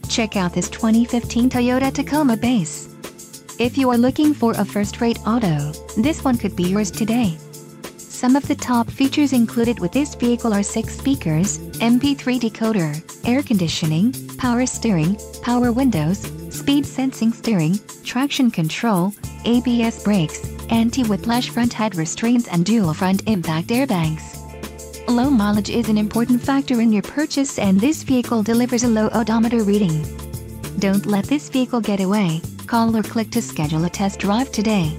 Check out this 2015 Toyota Tacoma Base. If you are looking for a first-rate auto, this one could be yours today. Some of the top features included with this vehicle are 6 speakers, MP3 decoder, air conditioning, power steering, power windows, speed sensing steering, traction control, ABS brakes, anti-whiplash front head restraints and dual front impact airbags. Low mileage is an important factor in your purchase, and this vehicle delivers a low odometer reading. Don't let this vehicle get away. Call or click to schedule a test drive today.